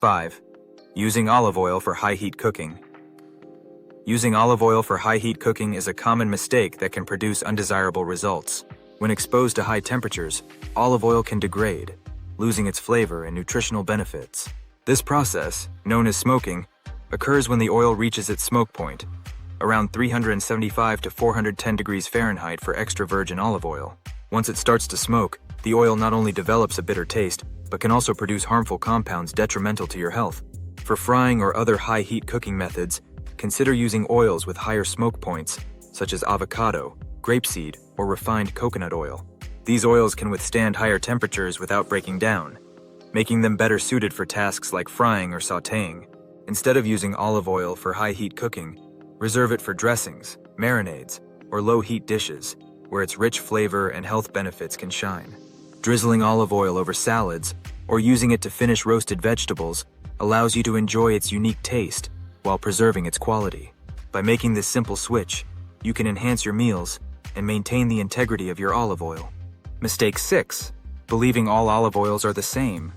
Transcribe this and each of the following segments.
5. Using olive oil for high-heat cooking. Using olive oil for high-heat cooking is a common mistake that can produce undesirable results. When exposed to high temperatures, olive oil can degrade, losing its flavor and nutritional benefits. This process, known as smoking, occurs when the oil reaches its smoke point, around 375 to 410 degrees Fahrenheit for extra virgin olive oil. Once it starts to smoke, the oil not only develops a bitter taste, but can also produce harmful compounds detrimental to your health. For frying or other high-heat cooking methods, consider using oils with higher smoke points, such as avocado, grapeseed, or refined coconut oil. These oils can withstand higher temperatures without breaking down, making them better suited for tasks like frying or sautéing. Instead of using olive oil for high-heat cooking, reserve it for dressings, marinades, or low-heat dishes, where its rich flavor and health benefits can shine. Drizzling olive oil over salads, or using it to finish roasted vegetables, allows you to enjoy its unique taste while preserving its quality. By making this simple switch, you can enhance your meals and maintain the integrity of your olive oil. Mistake 6. Believing all olive oils are the same.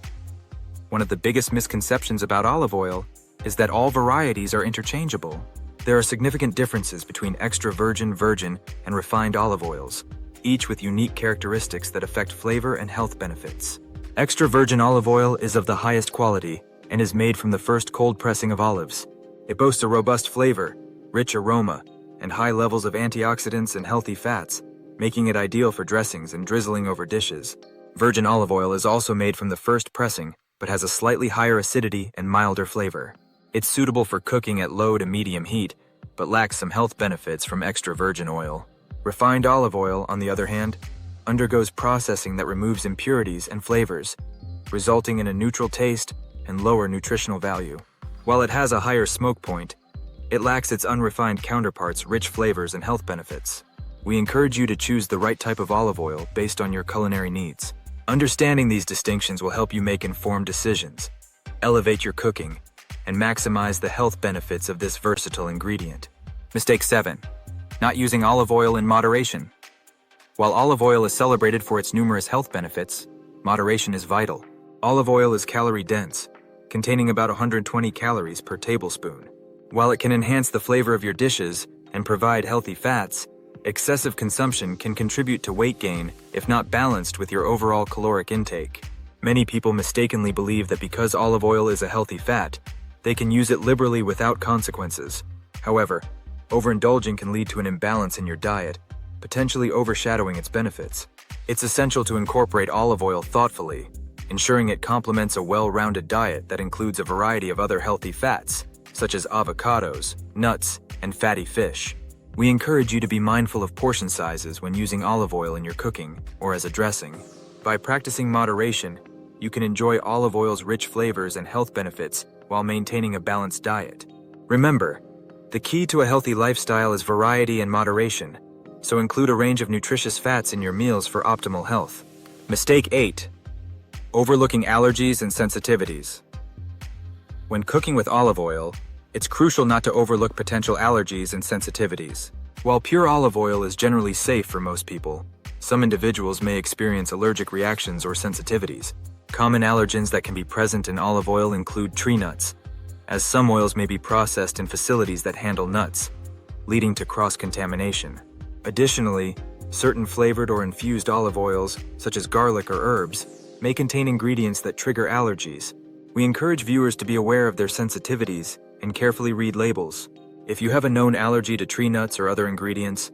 One of the biggest misconceptions about olive oil is that all varieties are interchangeable. There are significant differences between extra virgin, and refined olive oils, each with unique characteristics that affect flavor and health benefits. Extra virgin olive oil is of the highest quality and is made from the first cold pressing of olives. It boasts a robust flavor, rich aroma, and high levels of antioxidants and healthy fats, making it ideal for dressings and drizzling over dishes. Virgin olive oil is also made from the first pressing, but has a slightly higher acidity and milder flavor. It's suitable for cooking at low to medium heat, but lacks some health benefits from extra virgin oil. Refined olive oil, on the other hand, undergoes processing that removes impurities and flavors, resulting in a neutral taste and lower nutritional value. While it has a higher smoke point, it lacks its unrefined counterparts' rich flavors and health benefits. We encourage you to choose the right type of olive oil based on your culinary needs. Understanding these distinctions will help you make informed decisions, elevate your cooking, and maximize the health benefits of this versatile ingredient. Mistake 7. Not using olive oil in moderation. While olive oil is celebrated for its numerous health benefits, moderation is vital. Olive oil is calorie-dense, containing about 120 calories per tablespoon. While it can enhance the flavor of your dishes and provide healthy fats, excessive consumption can contribute to weight gain if not balanced with your overall caloric intake. Many people mistakenly believe that because olive oil is a healthy fat, they can use it liberally without consequences. However, overindulging can lead to an imbalance in your diet, potentially overshadowing its benefits. It's essential to incorporate olive oil thoughtfully, ensuring it complements a well-rounded diet that includes a variety of other healthy fats, such as avocados, nuts, and fatty fish. We encourage you to be mindful of portion sizes when using olive oil in your cooking or as a dressing. By practicing moderation, you can enjoy olive oil's rich flavors and health benefits while maintaining a balanced diet. Remember, the key to a healthy lifestyle is variety and moderation, so include a range of nutritious fats in your meals for optimal health. Mistake 8. Overlooking allergies and sensitivities. When cooking with olive oil, it's crucial not to overlook potential allergies and sensitivities. While pure olive oil is generally safe for most people, some individuals may experience allergic reactions or sensitivities. Common allergens that can be present in olive oil include tree nuts, as some oils may be processed in facilities that handle nuts, leading to cross-contamination. Additionally, certain flavored or infused olive oils, such as garlic or herbs, may contain ingredients that trigger allergies. We encourage viewers to be aware of their sensitivities and carefully read labels. If you have a known allergy to tree nuts or other ingredients,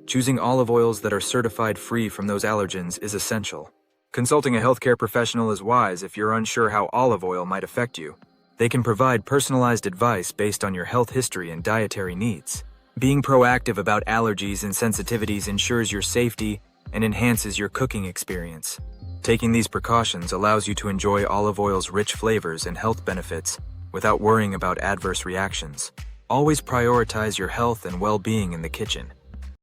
choosing olive oils that are certified free from those allergens is essential. Consulting a healthcare professional is wise if you're unsure how olive oil might affect you. They can provide personalized advice based on your health history and dietary needs. Being proactive about allergies and sensitivities ensures your safety and enhances your cooking experience. Taking these precautions allows you to enjoy olive oil's rich flavors and health benefits without worrying about adverse reactions. Always prioritize your health and well-being in the kitchen.